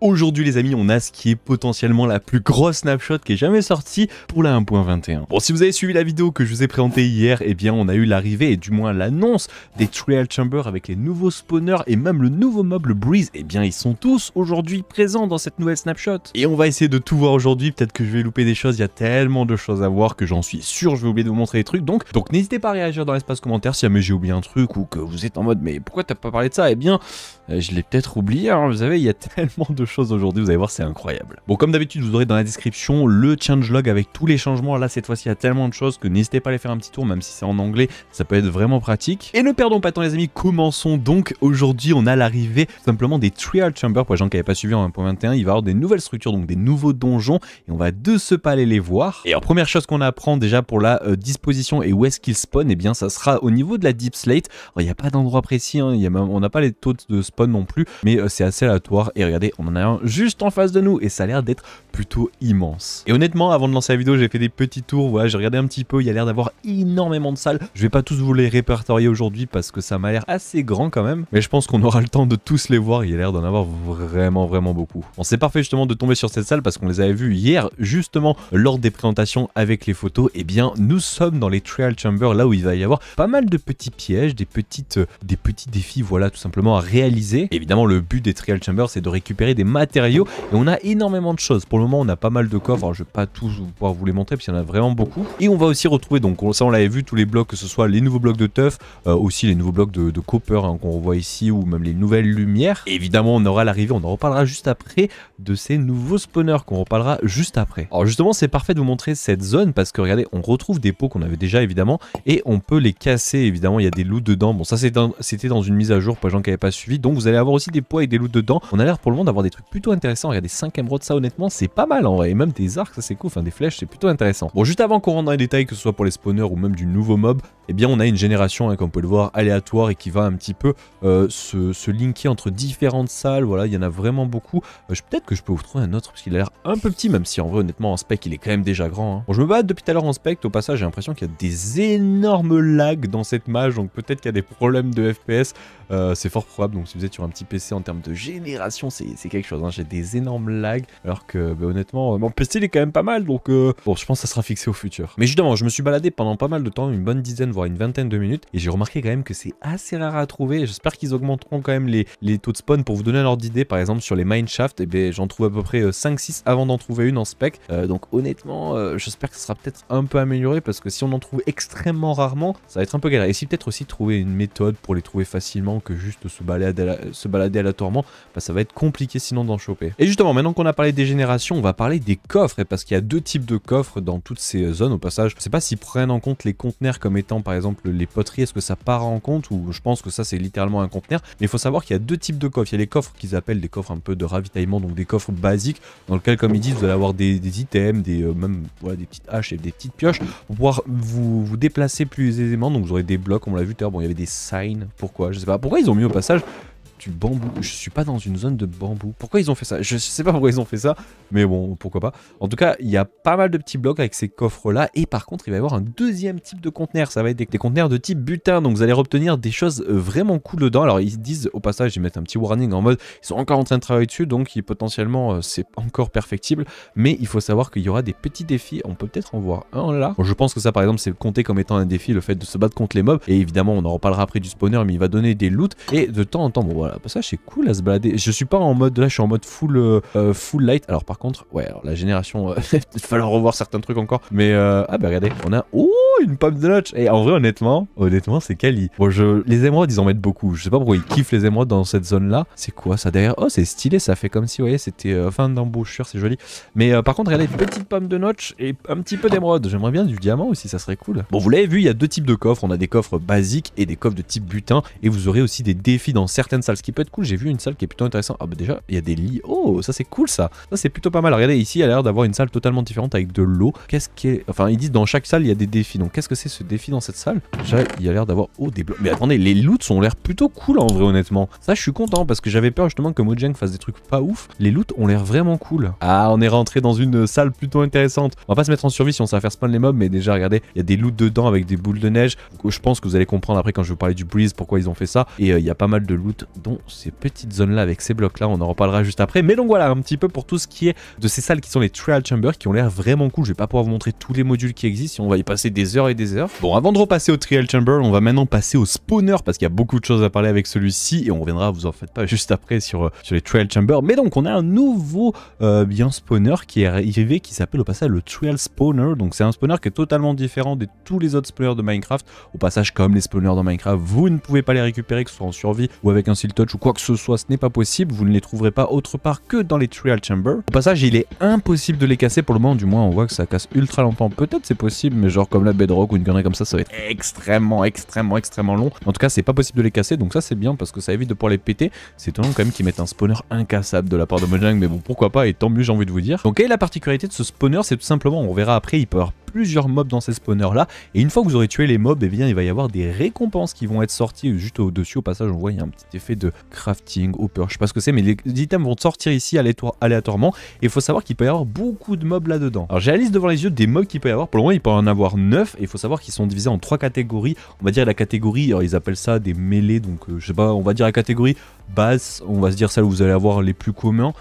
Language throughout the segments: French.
Aujourd'hui les amis, on a ce qui est potentiellement la plus grosse snapshot qui est jamais sortie pour la 1.21. Bon, si vous avez suivi la vidéo que je vous ai présentée hier, eh bien on a eu l'arrivée et du moins l'annonce des Trial Chambers avec les nouveaux spawners et même le nouveau mob, le Breeze. Eh bien ils sont tous aujourd'hui présents dans cette nouvelle snapshot. Et on va essayer de tout voir aujourd'hui, peut-être que je vais louper des choses, il y a tellement de choses à voir que j'en suis sûr je vais oublier de vous montrer des trucs. Donc n'hésitez pas à réagir dans l'espace commentaire si jamais j'ai oublié un truc ou que vous êtes en mode mais pourquoi t'as pas parlé de ça? Eh bien je l'ai peut-être oublié, hein. Vous savez il y a tellement de choses aujourd'hui, vous allez voir c'est incroyable. Bon, comme d'habitude vous aurez dans la description le changelog avec tous les changements. Là cette fois-ci il y a tellement de choses que n'hésitez pas à aller faire un petit tour, même si c'est en anglais, ça peut être vraiment pratique. Et ne perdons pas de temps les amis, commençons donc. Aujourd'hui on a l'arrivée simplement des Trial Chambers. Pour les gens qui n'avaient pas suivi en 1.21, il va y avoir des nouvelles structures, donc des nouveaux donjons, et on va de ce pas aller les voir. Et alors première chose qu'on apprend déjà pour la disposition et où est-ce qu'ils spawn, et bien ça sera au niveau de la Deep Slate. Alors il n'y a pas d'endroit précis, hein. On n'a pas les taux de spawn non plus, mais c'est assez aléatoire. Et regardez, on en a un juste en face de nous et ça a l'air d'être plutôt immense. Et honnêtement, avant de lancer la vidéo, j'ai fait des petits tours, voilà, j'ai regardé un petit peu, il y a l'air d'avoir énormément de salles. Je vais pas tous vous les répertorier aujourd'hui parce que ça m'a l'air assez grand quand même, mais je pense qu'on aura le temps de tous les voir, il y a l'air d'en avoir vraiment beaucoup. Bon, c'est parfait justement de tomber sur cette salle parce qu'on les avait vus hier justement lors des présentations avec les photos. Et bien nous sommes dans les Trial Chambers, là où il va y avoir pas mal de petits pièges, des petits défis, voilà, tout simplement à réaliser. Évidemment le but des Trial Chambers c'est de récupérer des matériaux et on a énormément de choses. Pour le moment on a pas mal de coffres, alors je vais pas tous pouvoir vous les montrer parce qu'il y en a vraiment beaucoup. Et on va aussi retrouver, donc ça on l'avait vu, tous les blocs, que ce soit les nouveaux blocs de teuf, aussi les nouveaux blocs de copper, hein, qu'on revoit ici, ou même les nouvelles lumières. Et évidemment on aura l'arrivée, on en reparlera juste après, de ces nouveaux spawners qu'on reparlera juste après. Alors justement c'est parfait de vous montrer cette zone parce que regardez, on retrouve des pots qu'on avait déjà évidemment et on peut les casser. Évidemment il y a des loots dedans. Bon, ça c'était dans une mise à jour pour les gens qui n'avaient pas suivi, donc vous allez avoir aussi des pots avec des loots dedans. On a l'air pour le moment d'avoir des trucs plutôt intéressants. Regardez, 5 émeraudes, ça honnêtement c'est pas mal en vrai, et même des arcs, ça c'est cool, enfin des flèches, c'est plutôt intéressant. Bon, juste avant qu'on rentre dans les détails, que ce soit pour les spawners ou même du nouveau mob, eh bien on a une génération, hein, comme vous pouvez le voir, aléatoire et qui va un petit peu se linker entre différentes salles. Voilà, il y en a vraiment beaucoup. Peut-être que je peux vous trouver un autre parce qu'il a l'air un peu petit, même si en vrai honnêtement en spec il est quand même déjà grand, hein. Bon, je me balade depuis tout à l'heure en spec, au passage j'ai l'impression qu'il y a des énormes lags dans cette mage, donc peut-être qu'il y a des problèmes de FPS, c'est fort probable. Donc si vous êtes sur un petit PC, en termes de génération c'est quelque chose, hein. J'ai des énormes lags alors que bah, honnêtement mon PC il est quand même pas mal, donc bon, je pense que ça sera fixé au futur. Mais justement je me suis baladé pendant pas mal de temps, une bonne dizaine voire une vingtaine de minutes, et j'ai remarqué quand même que c'est assez rare à trouver. J'espère qu'ils augmenteront quand même les taux de spawn. Pour vous donner un ordre d'idée, par exemple sur les mineshaft, et bien j'en trouve à peu près 5-6 avant d'en trouver une en spec, donc honnêtement j'espère que ça sera peut-être un peu amélioré parce que si on en trouve extrêmement rarement ça va être un peu galère. Et si peut-être aussi trouver une méthode pour les trouver facilement que juste se balader aléatoirement, bah, ça va être compliqué sinon d'en choper. Et justement maintenant qu'on a parlé des générations, on va parler des coffres, et parce qu'il y a deux types de coffres dans toutes ces zones. Au passage je sais pas s'ils prennent en compte les conteneurs comme étant par exemple les poteries, est-ce que ça part en compte, ou je pense que ça c'est littéralement un conteneur. Mais il faut savoir qu'il y a deux types de coffres. Il y a les coffres qu'ils appellent des coffres un peu de ravitaillement, donc des coffres basiques dans lesquels, comme ils disent, vous allez avoir des items, même voilà, des petites haches et des petites pioches pour pouvoir vous déplacer plus aisément. Donc vous aurez des blocs, on l'a vu tout à l'heure. Bon, il y avait des signs, pourquoi je sais pas, pourquoi ils ont mis au passage du bambou. Je suis pas dans une zone de bambou. Pourquoi ils ont fait ça? Je sais pas pourquoi ils ont fait ça, mais bon, pourquoi pas. En tout cas, il y a pas mal de petits blocs avec ces coffres-là. Et par contre, il va y avoir un deuxième type de conteneur. Ça va être des conteneurs de type butin. Donc, vous allez obtenir des choses vraiment cool dedans. Alors, ils disent au passage, ils mettent un petit warning en mode ils sont encore en train de travailler dessus. Donc, potentiellement, c'est encore perfectible. Mais il faut savoir qu'il y aura des petits défis. On peut peut-être en voir un là. Bon, je pense que ça, par exemple, c'est compté comme étant un défi, le fait de se battre contre les mobs. Et évidemment, on en reparlera après du spawner, mais il va donner des loots. Et de temps en temps, bon, voilà, ça c'est cool à se balader. Je suis pas en mode là, je suis en mode full light. Alors par contre, ouais, alors la génération, il va falloir revoir certains trucs encore. Mais ah bah regardez, on a une pomme de notch. Et en vrai, honnêtement, c'est quali. Bon, les émeraudes, ils en mettent beaucoup. Je sais pas pourquoi ils kiffent les émeraudes dans cette zone là. C'est quoi ça derrière? Oh, c'est stylé, ça fait comme si, vous voyez, c'était fin d'embouchure, c'est joli. Mais par contre, regardez, petite pomme de notch et un petit peu d'émeraude. J'aimerais bien du diamant aussi, ça serait cool. Bon, vous l'avez vu, il y a deux types de coffres. On a des coffres basiques et des coffres de type butin. Et vous aurez aussi des défis dans certaines salles, ce qui peut être cool. J'ai vu une salle qui est plutôt intéressante. Ah bah déjà, il y a des lits. Oh, ça c'est cool ça. Ça c'est plutôt pas mal. Regardez, ici, il y a l'air d'avoir une salle totalement différente avec de l'eau. Qu'est-ce qui est... Enfin, ils disent dans chaque salle, il y a des défis. Donc qu'est-ce que c'est ce défi dans cette salle? Déjà il y a l'air d'avoir des blocs. Mais attendez, les loots ont l'air plutôt cool en vrai honnêtement. Ça je suis content parce que j'avais peur justement que Mojang fasse des trucs pas ouf. Les loots ont l'air vraiment cool. Ah, on est rentré dans une salle plutôt intéressante. On va pas se mettre en survie si on sait faire spawn les mobs, mais déjà regardez, il y a des loots dedans avec des boules de neige. Donc, je pense que vous allez comprendre après quand je vais vous parler du breeze pourquoi ils ont fait ça. Et il y a pas mal de loot dans ces petites zones là avec ces blocs là. On en reparlera juste après. Mais donc voilà un petit peu pour tout ce qui est de ces salles qui sont les Trial Chambers qui ont l'air vraiment cool. Je vais pas pouvoir vous montrer tous les modules qui existent, on va y passer des heures et des heures. Bon, avant de repasser au Trial Chamber, on va maintenant passer au spawner parce qu'il y a beaucoup de choses à parler avec celui-ci et on reviendra, vous en faites pas, juste après sur les Trial Chamber. Mais donc on a un nouveau bien spawner qui est arrivé qui s'appelle au passage le Trial Spawner. Donc c'est un spawner qui est totalement différent de tous les autres spawners de Minecraft. Au passage, comme les spawners dans Minecraft, vous ne pouvez pas les récupérer, que ce soit en survie ou avec un Seal Touch ou quoi que ce soit, ce n'est pas possible. Vous ne les trouverez pas autre part que dans les Trial Chamber. Au passage, il est impossible de les casser pour le moment, du moins on voit que ça casse ultra longtemps. Peut-être c'est possible, mais genre comme la Bedrock ou une connerie comme ça va être extrêmement long. En tout cas, c'est pas possible de les casser, donc ça c'est bien parce que ça évite de pouvoir les péter. C'est étonnant quand même qu'ils mettent un spawner incassable de la part de Mojang, mais bon, pourquoi pas, et tant mieux, j'ai envie de vous dire. Donc, quelle est la particularité de ce spawner? C'est tout simplement, on verra après, il peut y avoir plusieurs mobs dans ces spawners là, et une fois que vous aurez tué les mobs, eh bien il va y avoir des récompenses qui vont être sorties juste au-dessus. Au passage, on voit il y a un petit effet de crafting, hopper, je sais pas ce que c'est, mais les items vont sortir ici aléatoirement, et il faut savoir qu'il peut y avoir beaucoup de mobs là-dedans. Alors j'ai la liste devant les yeux des mobs qu'il peut y avoir. Pour le moment, il peut en avoir 9, et il faut savoir qu'ils sont divisés en 3 catégories. On va dire la catégorie, alors ils appellent ça des mêlées, donc je sais pas, on va dire la catégorie basse, on va se dire celle où vous allez avoir les plus communs.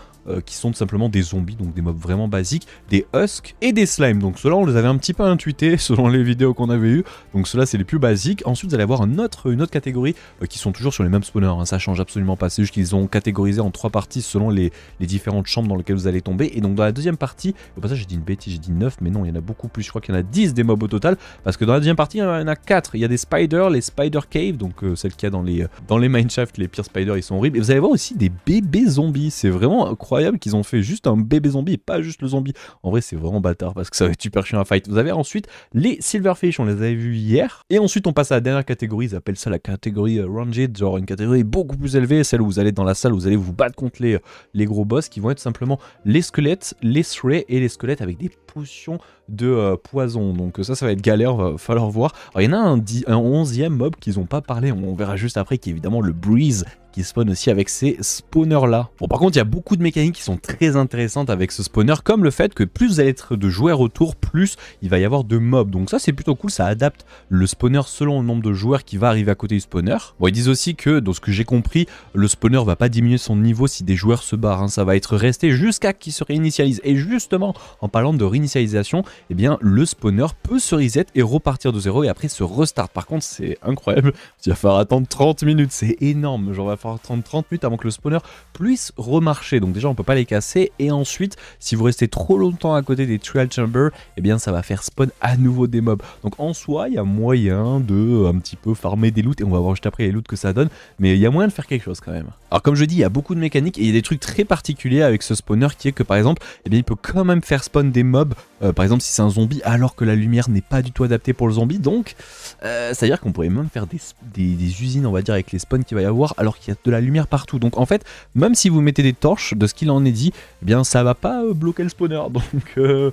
Qui sont tout simplement des zombies, donc des mobs vraiment basiques, des husks et des slimes. Donc ceux-là on les avait un petit peu intuités selon les vidéos qu'on avait eues, donc ceux-là c'est les plus basiques. Ensuite vous allez avoir une autre catégorie qui sont toujours sur les mêmes spawners, hein. Ça change absolument pas, c'est juste qu'ils ont catégorisé en 3 parties selon les différentes chambres dans lesquelles vous allez tomber. Et donc dans la deuxième partie, au passage j'ai dit une bêtise, j'ai dit 9, mais non il y en a beaucoup plus, je crois qu'il y en a 10 des mobs au total, parce que dans la deuxième partie il y en a 4, il y a des spiders, les spider cave, donc celles qu'il y a dans les mineshaft, les pires spiders ils sont horribles, et vous allez voir aussi des bébés zombies, c'est vraiment incroyable qu'ils ont fait juste un bébé zombie et pas juste le zombie. En vrai c'est vraiment bâtard parce que ça va être super chiant à fight. Vous avez ensuite les silverfish, on les avait vus hier, et ensuite on passe à la dernière catégorie, ils appellent ça la catégorie ranged, genre une catégorie beaucoup plus élevée, celle où vous allez dans la salle où vous allez vous battre contre les gros boss qui vont être simplement les squelettes, les thrays et les squelettes avec des potions de poison. Donc ça va être galère, va falloir voir. Alors il y en a un 11e mob qu'ils n'ont pas parlé, on verra juste après, qui est évidemment le breeze, qui spawn aussi avec ces spawners là. Bon, par contre il y a beaucoup de mécaniques qui sont très intéressantes avec ce spawner, comme le fait que plus vous allez être de joueurs autour, plus il va y avoir de mobs. Donc ça c'est plutôt cool, ça adapte le spawner selon le nombre de joueurs qui va arriver à côté du spawner. Bon, ils disent aussi que, dans ce que j'ai compris, le spawner va pas diminuer son niveau si des joueurs se barrent, hein. Ça va être resté jusqu'à qu'il se réinitialise. Et justement, en parlant de réinitialisation, eh bien le spawner peut se reset et repartir de zéro et après se restart. Par contre c'est incroyable, il va falloir attendre 30 minutes, c'est énorme, genre il va falloir attendre 30 minutes avant que le spawner puisse remarcher. Donc déjà on peut pas les casser, et ensuite si vous restez trop longtemps à côté des Trial Chamber, eh bien ça va faire spawn à nouveau des mobs. Donc en soi il y a moyen de un petit peu farmer des loots, et on va voir juste après les loots que ça donne, mais il y a moyen de faire quelque chose quand même. Alors comme je dis, il y a beaucoup de mécaniques et il y a des trucs très particuliers avec ce spawner, qui est que par exemple, eh bien il peut quand même faire spawn des mobs, par exemple si c'est un zombie, alors que la lumière n'est pas du tout adaptée pour le zombie. Donc c'est-à-dire qu'on pourrait même faire des usines, on va dire, avec les spawns qu'il va y avoir alors qu'il y a de la lumière partout. Donc en fait, même si vous mettez des torches, de ce qu'il en est dit, eh bien ça va pas bloquer le spawner. Donc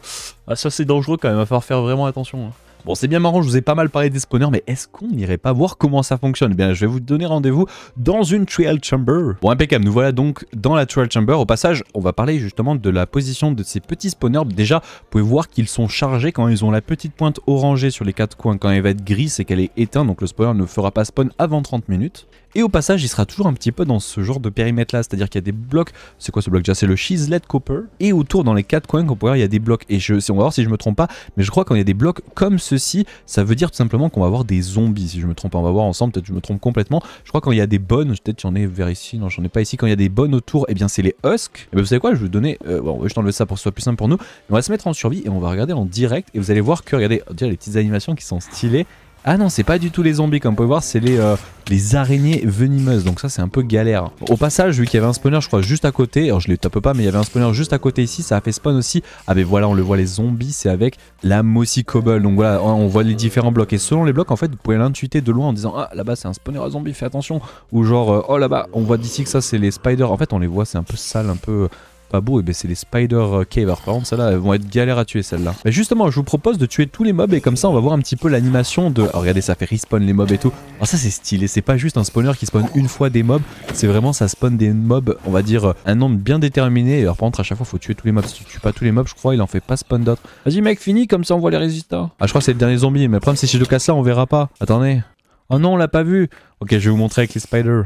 ça c'est dangereux quand même, il va falloir faire vraiment attention, hein. Bon, c'est bien marrant, je vous ai pas mal parlé des spawners, mais est-ce qu'on n'irait pas voir comment ça fonctionne? Eh bien, je vais vous donner rendez-vous dans une Trial Chamber. Bon, impeccable, nous voilà donc dans la Trial Chamber. Au passage, on va parler justement de la position de ces petits spawners. Déjà, vous pouvez voir qu'ils sont chargés quand ils ont la petite pointe orangée sur les 4 coins. Quand elle va être grise, c'est qu'elle est éteinte, donc le spawner ne fera pas spawn avant 30 minutes. Et au passage, il sera toujours un petit peu dans ce genre de périmètre là, c'est-à-dire qu'il y a des blocs. C'est quoi ce bloc déjà? C'est le Chiseled Copper. Et autour, dans les 4 coins qu'on peut voir, il y a des blocs. Et on va voir si je me trompe pas, mais je crois qu'il y a des blocs comme ceci, ça veut dire tout simplement qu'on va avoir des zombies. Si je me trompe pas, on va voir ensemble, peut-être je me trompe complètement. Je crois quand il y a des bonnes, peut-être j'en ai vers ici, non j'en ai pas ici, quand il y a des bonnes autour, et eh bien c'est les husks. Et bien vous savez quoi, je vais vous donner, bon, on va juste enlever ça pour que ce soit plus simple pour nous. On va se mettre en survie et on va regarder en direct, et vous allez voir que, regardez, déjà les petites animations qui sont stylées. Ah non, c'est pas du tout les zombies, comme vous pouvez voir, c'est les araignées venimeuses, donc ça c'est un peu galère. Au passage, vu qu'il y avait un spawner, je crois, juste à côté, alors je les tape pas, mais il y avait un spawner juste à côté ici, ça a fait spawn aussi. Ah ben voilà, on le voit, les zombies, c'est avec la Mossy Cobble, donc voilà, on voit les différents blocs, et selon les blocs, en fait, vous pouvez l'intuiter de loin en disant, ah là-bas c'est un spawner à zombies, fais attention, ou genre, oh là-bas, on voit d'ici que ça c'est les spiders, en fait on les voit, c'est un peu sale, un peu pas beau, et ben c'est les Spider Cave. Alors par contre celles-là elles vont être galères à tuer celles-là. Mais justement je vous propose de tuer tous les mobs et comme ça on va voir un petit peu l'animation de... Alors regardez ça fait respawn les mobs et tout. Alors ça c'est stylé, c'est pas juste un spawner qui spawn une fois des mobs, c'est vraiment ça spawn des mobs, on va dire un nombre bien déterminé. Alors par contre à chaque fois faut tuer tous les mobs, si tu tues pas tous les mobs je crois il en fait pas spawn d'autres. Vas-y mec fini comme ça on voit les résultats. Ah je crois que c'est le dernier zombie mais le problème c'est si je le casse là on verra pas. Attendez. Oh non on l'a pas vu. Ok je vais vous montrer avec les spiders.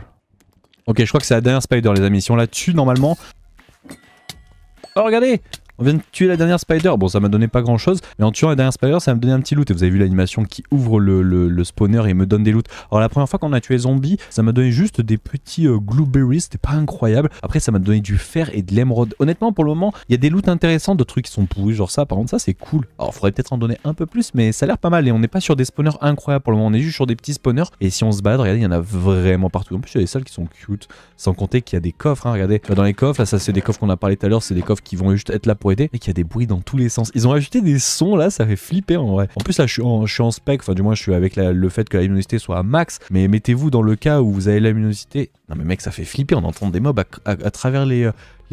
Ok je crois que c'est la dernière spider les amis, si on la tue normalement... Oh regardez, on vient de tuer la dernière spider, bon ça m'a donné pas grand chose, mais en tuant la dernière spider ça m'a donné un petit loot et vous avez vu l'animation qui ouvre le spawner et me donne des loots. Alors la première fois qu'on a tué zombie, ça m'a donné juste des petits blueberries, c'était pas incroyable. Après ça m'a donné du fer et de l'émeraude. Honnêtement pour le moment, il y a des loots intéressants de trucs qui sont pourris, genre ça par contre ça c'est cool. Alors faudrait peut-être en donner un peu plus mais ça a l'air pas mal et on n'est pas sur des spawners incroyables pour le moment, on est juste sur des petits spawners et si on se balade, regardez il y en a vraiment partout. En plus il y a des salles qui sont cute, sans compter qu'il y a des coffres, hein, regardez. Dans les coffres, là ça c'est des coffres qu'on a parlé tout à l'heure, c'est des coffres qui vont juste être là pour aider et qu'il y a des bruits dans tous les sens. Ils ont ajouté des sons là, ça fait flipper en vrai. En plus là je suis en spec, enfin du moins je suis avec le fait que la luminosité soit à max, mais mettez-vous dans le cas où vous avez la luminosité. Non mais mec ça fait flipper, on entend des mobs à travers les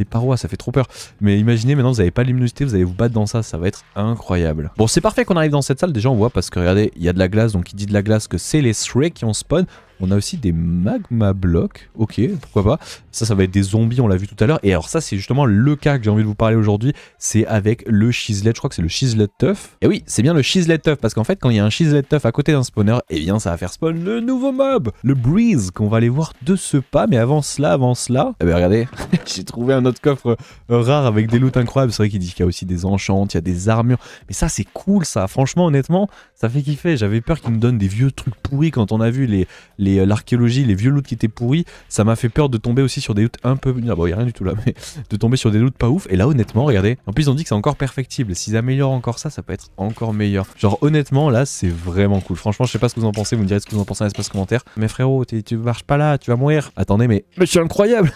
parois, ça fait trop peur. Mais imaginez maintenant vous n'avez pas de luminosité, vous allez vous battre dans ça, ça va être incroyable. Bon c'est parfait qu'on arrive dans cette salle, déjà on voit parce que regardez, il y a de la glace, donc il dit de la glace que c'est les Shrek qui ont spawn. On a aussi des magma blocs, ok, pourquoi pas. Ça va être des zombies, on l'a vu tout à l'heure. Et alors ça, c'est justement le cas que j'ai envie de vous parler aujourd'hui. C'est avec le Chiselet, je crois que c'est le Chiselet Tough. Et oui, c'est bien le Chiselet Tough, parce qu'en fait, quand il y a un Chiselet Tough à côté d'un spawner, eh bien, ça va faire spawn le nouveau mob, le Breeze, qu'on va aller voir de ce pas. Mais avant cela, eh bien, regardez, j'ai trouvé un autre coffre rare avec des loots incroyables. C'est vrai qu'il dit qu'il y a aussi des enchantes, il y a des armures. Mais ça, c'est cool, ça. Franchement, honnêtement, ça fait kiffer. J'avais peur qu'il me donne des vieux trucs pourris quand on a vu l'archéologie, les vieux loots qui étaient pourris. Ça m'a fait peur de tomber aussi sur des loots un peu... Ah bon, il n'y a rien du tout là, mais de tomber sur des loots pas ouf. Et là, honnêtement, regardez. En plus, ils ont dit que c'est encore perfectible. S'ils améliorent encore ça, ça peut être encore meilleur. Genre, honnêtement, là, c'est vraiment cool. Franchement, je sais pas ce que vous en pensez. Vous me direz ce que vous en pensez dans l'espace commentaire. Mais frérot, tu marches pas là, tu vas mourir. Attendez, mais je suis incroyable.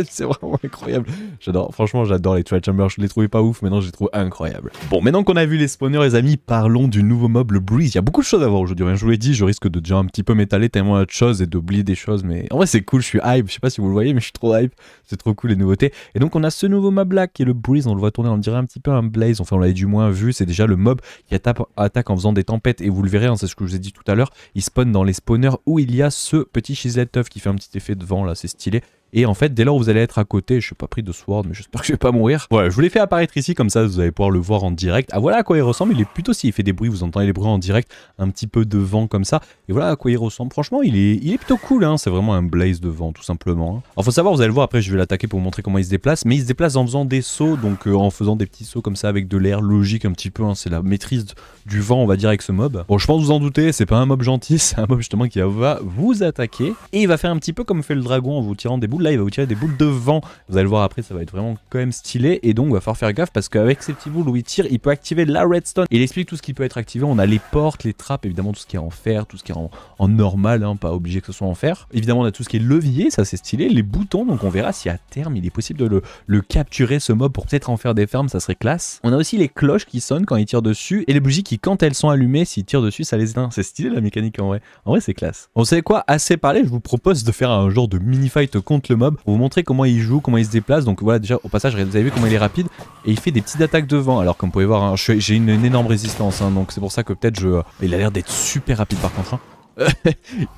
C'est vraiment incroyable. J'adore, franchement j'adore les Trial Chambers, je les trouvais pas ouf, maintenant je les trouve incroyables. Bon, maintenant qu'on a vu les spawners les amis, parlons du nouveau mob, le Breeze. Il y a beaucoup de choses à voir aujourd'hui, je vous l'ai dit, je risque de déjà un petit peu m'étaler tellement de choses et d'oublier des choses, mais en vrai c'est cool, je suis hype, je sais pas si vous le voyez, mais je suis trop hype, c'est trop cool les nouveautés. Et donc on a ce nouveau mob là qui est le Breeze, on le voit tourner, on dirait un petit peu un Blaze, enfin on l'avait du moins vu, c'est déjà le mob qui attaque en faisant des tempêtes, et vous le verrez, hein, c'est ce que je vous ai dit tout à l'heure, il spawn dans les spawners où il y a ce petit Chiselet Tough qui fait un petit effet de vent là, c'est stylé. Et en fait, dès lors où vous allez être à côté, je suis pas pris de sword, mais j'espère que je vais pas mourir. Voilà, je vous l'ai fait apparaître ici, comme ça vous allez pouvoir le voir en direct. Ah voilà à quoi il ressemble, il est plutôt, s'il fait des bruits, vous entendez les bruits en direct, un petit peu de vent comme ça. Et voilà à quoi il ressemble, franchement il est plutôt cool, hein. C'est vraiment un blaze de vent tout simplement. Hein. Alors faut savoir, vous allez le voir, après je vais l'attaquer pour vous montrer comment il se déplace, mais il se déplace en faisant des sauts, donc en faisant des petits sauts comme ça avec de l'air logique un petit peu, hein. C'est la maîtrise du vent on va dire avec ce mob. Bon je pense vous en doutez, c'est pas un mob gentil, c'est un mob justement qui va vous attaquer. Et il va faire un petit peu comme fait le dragon en vous tirant des boules, là il va vous tirer des boules de vent. Vous allez le voir après, ça va être vraiment quand même stylé. Et donc, il va falloir faire gaffe parce qu'avec ces petits boules où il tire, il peut activer la redstone. Il explique tout ce qui peut être activé. On a les portes, les trappes, évidemment, tout ce qui est en fer, tout ce qui est en normal, hein, pas obligé que ce soit en fer. Évidemment, on a tout ce qui est levier, ça c'est stylé. Les boutons, donc on verra si à terme il est possible de le capturer ce mob pour peut-être en faire des fermes, ça serait classe. On a aussi les cloches qui sonnent quand il tire dessus et les bougies qui, quand elles sont allumées, s'il tire dessus, ça les éteint. C'est stylé la mécanique en vrai. En vrai, c'est classe. Vous savez quoi? Assez parlé, je vous propose de faire un genre de mini-fight contre le mob pour vous montrer comment il joue, comment il se déplace. Donc voilà, déjà au passage vous avez vu comment il est rapide et il fait des petites attaques de vent. Alors comme vous pouvez voir, hein, j'ai une énorme résistance, hein, donc c'est pour ça que peut-être il a l'air d'être super rapide par contre, hein.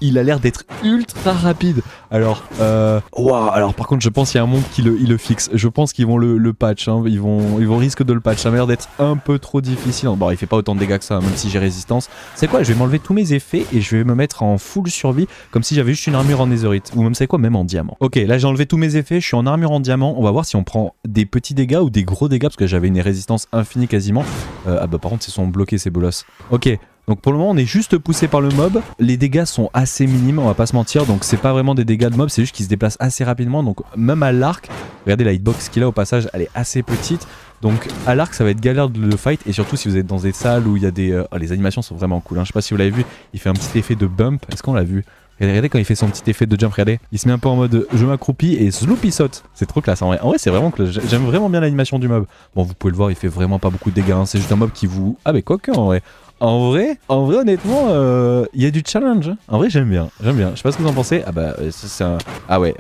Il a l'air d'être ultra rapide. Alors, alors par contre je pense qu'il y a un monde qui le fixe. Je pense qu'ils vont le patch, hein. Ils vont risquer de le patch. Ça m'a l'air d'être un peu trop difficile. Bon, il fait pas autant de dégâts que ça, même si j'ai résistance. C'est quoi? Je vais m'enlever tous mes effets et je vais me mettre en full survie, comme si j'avais juste une armure en netherite. Ou même c'est quoi, même en diamant. Ok, là j'ai enlevé tous mes effets, je suis en armure en diamant. On va voir si on prend des petits dégâts ou des gros dégâts, parce que j'avais une résistance infinie quasiment. Ah bah par contre ils sont bloqués ces bolosses. Ok. Donc pour le moment on est juste poussé par le mob, les dégâts sont assez minimes, on va pas se mentir, donc c'est pas vraiment des dégâts de mob, c'est juste qu'il se déplace assez rapidement, donc même à l'arc, regardez la hitbox qu'il a au passage, elle est assez petite, donc à l'arc ça va être galère de le fight, et surtout si vous êtes dans des salles où il y a des... les animations sont vraiment cool, hein. Je sais pas si vous l'avez vu, il fait un petit effet de bump, est-ce qu'on l'a vu? Regardez quand il fait son petit effet de jump, regardez, il se met un peu en mode je m'accroupis et sloop il saute. C'est trop classe en vrai. En vrai c'est vraiment classe, j'aime vraiment bien l'animation du mob. Bon vous pouvez le voir, il fait vraiment pas beaucoup de dégâts, hein. C'est juste un mob qui vous... Ah mais quoique en vrai. En vrai honnêtement, il y a du challenge. En vrai j'aime bien. Je sais pas ce que vous en pensez. Ah bah ça c'est un... Ah ouais.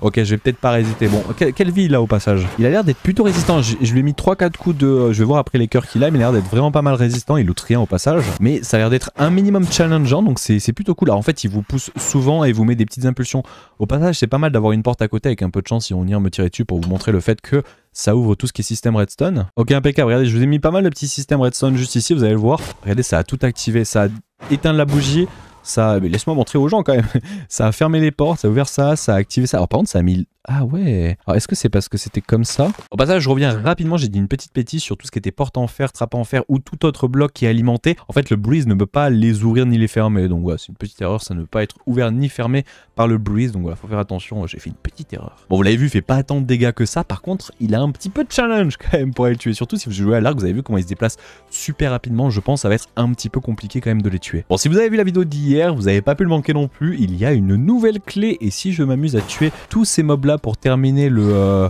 Ok, je vais peut-être pas résister. Bon, quelle vie il a au passage? Il a l'air d'être plutôt résistant. Je lui ai mis 3-4 coups de... Je vais voir après les cœurs qu'il a, mais il a l'air d'être vraiment pas mal résistant. Il loot rien au passage. Mais ça a l'air d'être un minimum challengeant, donc c'est plutôt cool. Alors en fait, il vous pousse souvent et vous met des petites impulsions. Au passage, c'est pas mal d'avoir une porte à côté avec un peu de chance. Ils vont venir me tirer dessus pour vous montrer le fait que ça ouvre tout ce qui est système redstone. Ok, impeccable. Regardez, je vous ai mis pas mal de petits systèmes redstone juste ici, vous allez le voir. Regardez, ça a tout activé. Ça a éteint la bougie. Ça, mais laisse-moi montrer aux gens quand même. Ça a fermé les portes, ça a ouvert ça, ça a activé ça. Alors par contre, ça a mis... Ah ouais. Alors est-ce que c'est parce que c'était comme ça? Au passage, je reviens rapidement, j'ai dit une petite bêtise sur tout ce qui était porte en fer, trappe en fer ou tout autre bloc qui est alimenté. En fait, le breeze ne peut pas les ouvrir ni les fermer. Donc voilà, c'est une petite erreur, ça ne peut pas être ouvert ni fermé par le breeze. Donc voilà, faut faire attention, j'ai fait une petite erreur. Bon, vous l'avez vu, il fait pas tant de dégâts que ça. Par contre, il a un petit peu de challenge quand même pour aller le tuer. Surtout si vous jouez à l'arc, vous avez vu comment il se déplace super rapidement. Je pense que ça va être un petit peu compliqué quand même de les tuer. Bon, si vous avez vu la vidéo d'hier, vous n'avez pas pu le manquer non plus. Il y a une nouvelle clé et si je m'amuse à tuer tous ces mobs là pour terminer le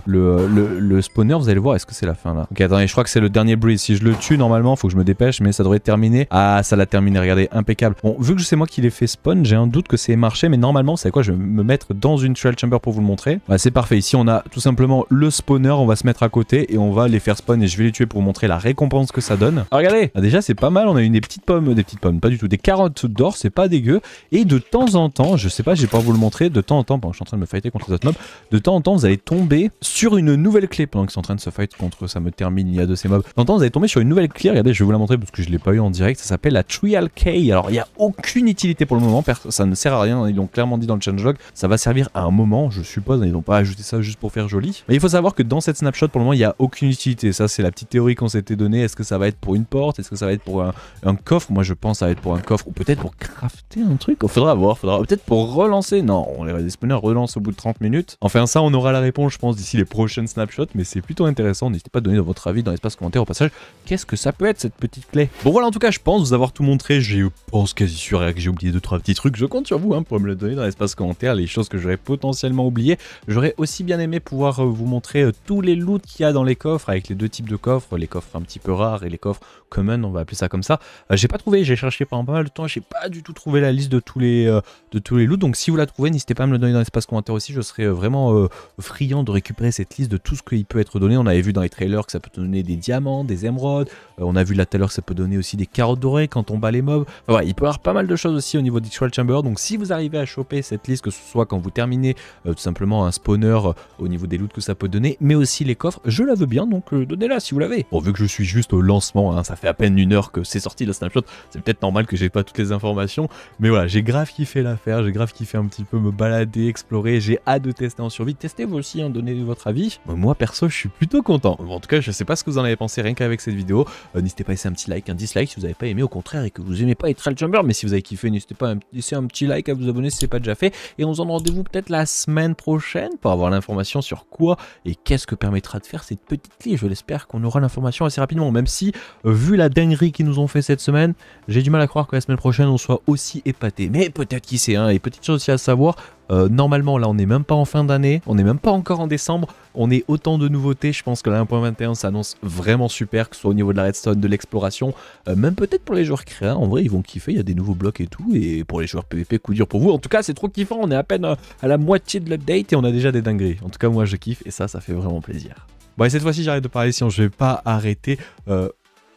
spawner, vous allez voir, est-ce que c'est la fin là? Ok, attendez, je crois que c'est le dernier breeze. Si je le tue, normalement, faut que je me dépêche, mais ça devrait terminer. Ah, ça l'a terminé, regardez, impeccable. Bon, vu que c'est moi qui l'ai fait spawn, j'ai un doute que c'est marché, mais normalement, c'est quoi? Je vais me mettre dans une trial chamber pour vous le montrer. Bah, c'est parfait. Ici, on a tout simplement le spawner, on va se mettre à côté et on va les faire spawn et je vais les tuer pour vous montrer la récompense que ça donne. Alors, regardez, ah, déjà, c'est pas mal. On a eu des petites pommes, pas du tout, des carottes d'or, c'est pas dégueu. Et de temps en temps, je sais pas, je vais pas vous le montrer, de temps en temps, pendant que je suis en train de me fighter contre les autres mobs, de temps en temps, vous allez tomber sur une nouvelle clé pendant qu'ils sont en train de se fight contre ça me termine, il y a de ces mobs. De temps en temps, vous allez tomber sur une nouvelle clé, regardez, je vais vous la montrer parce que je l'ai pas eu en direct, ça s'appelle la Trial Key. Alors, il n'y a aucune utilité pour le moment, ça ne sert à rien, ils l'ont clairement dit dans le changelog, ça va servir à un moment, je suppose, ils n'ont pas ajouté ça juste pour faire joli. Mais il faut savoir que dans cette snapshot, pour le moment, il n'y a aucune utilité, ça c'est la petite théorie qu'on s'était donnée, est-ce que ça va être pour une porte, est-ce que ça va être pour un coffre? Moi je pense que ça va être pour un coffre, ou peut-être pour crafter un truc, faudra voir, peut-être pour relancer, non, les spawners relancent au bout de 30 minutes. Enfin ça, on aura la réponse je pense d'ici les prochaines snapshots, mais c'est plutôt intéressant, n'hésitez pas à donner votre avis dans l'espace commentaire au passage, qu'est-ce que ça peut être cette petite clé? Bon voilà, en tout cas je pense vous avoir tout montré, je pense quasi sûr que j'ai oublié 2-3 petits trucs, je compte sur vous hein, pour me le donner dans l'espace commentaire, les choses que j'aurais potentiellement oubliées. J'aurais aussi bien aimé pouvoir vous montrer tous les loots qu'il y a dans les coffres, avec les deux types de coffres, les coffres un petit peu rares et les coffres common, on va appeler ça comme ça. J'ai pas trouvé, j'ai cherché pendant pas mal de temps, j'ai pas du tout trouvé la liste de tous les loots, donc si vous la trouvez, n'hésitez pas à me le donner dans l'espace commentaire aussi, je serais vraiment friand de récupérer cette liste de tout ce qui peut être donné. On avait vu dans les trailers que ça peut donner des diamants, des émeraudes, on a vu là tout à l'heure que ça peut donner aussi des carottes dorées quand on bat les mobs. Enfin, voilà, il peut y avoir pas mal de choses aussi au niveau des trial chamber, donc si vous arrivez à choper cette liste, que ce soit quand vous terminez tout simplement un spawner au niveau des loots que ça peut donner, mais aussi les coffres, je la veux bien, donc donnez-la si vous l'avez. Bon, vu que je suis juste au lancement, hein, ça fait à peine 1 heure que c'est sorti la snapshot, c'est peut-être normal que j'ai pas toutes les informations, mais voilà, j'ai grave kiffé l'affaire, j'ai grave kiffé un petit peu me balader, explorer, j'ai hâte de tester en survie, testez vous aussi, hein, donnez votre avis. Moi perso, je suis plutôt content. Bon, en tout cas, je sais pas ce que vous en avez pensé rien qu'avec cette vidéo, n'hésitez pas à laisser un petit like, un dislike si vous n'avez pas aimé, au contraire, et que vous aimez pas les trial chamber, mais si vous avez kiffé, n'hésitez pas à laisser un petit like, à vous abonner si c'est pas déjà fait, et on se donne rendez-vous peut-être la semaine prochaine pour avoir l'information sur quoi et qu'est-ce que permettra de faire cette petite clé. Je l'espère qu'on aura l'information assez rapidement, même si, vu la dinguerie qu'ils nous ont fait cette semaine, j'ai du mal à croire que la semaine prochaine on soit aussi épaté. Mais peut-être qui sait, hein. Et petite chose aussi à savoir, normalement là on n'est même pas en fin d'année, on n'est même pas encore en décembre, on est autant de nouveautés, je pense que la 1.21 s'annonce vraiment super, que ce soit au niveau de la redstone, de l'exploration, même peut-être pour les joueurs créa, en vrai ils vont kiffer, il y a des nouveaux blocs et tout, et pour les joueurs PVP, coup dur pour vous. En tout cas c'est trop kiffant, on est à peine à la moitié de l'update et on a déjà des dingueries. En tout cas moi je kiffe et ça fait vraiment plaisir. Bon et cette fois-ci j'arrête de parler, sinon je vais pas arrêter.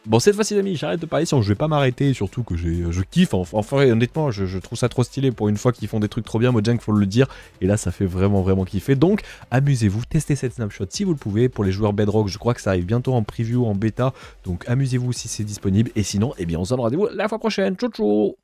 Bon cette fois-ci les amis, j'arrête de parler, sinon je vais pas m'arrêter, surtout que je kiffe, enfin honnêtement je trouve ça trop stylé pour une fois qu'ils font des trucs trop bien, Mojang faut le dire, et là ça fait vraiment kiffer, donc amusez-vous, testez cette snapshot si vous le pouvez, pour les joueurs Bedrock je crois que ça arrive bientôt en preview, en bêta, donc amusez-vous si c'est disponible, et sinon, eh bien on se donne rendez-vous la fois prochaine, ciao ciao.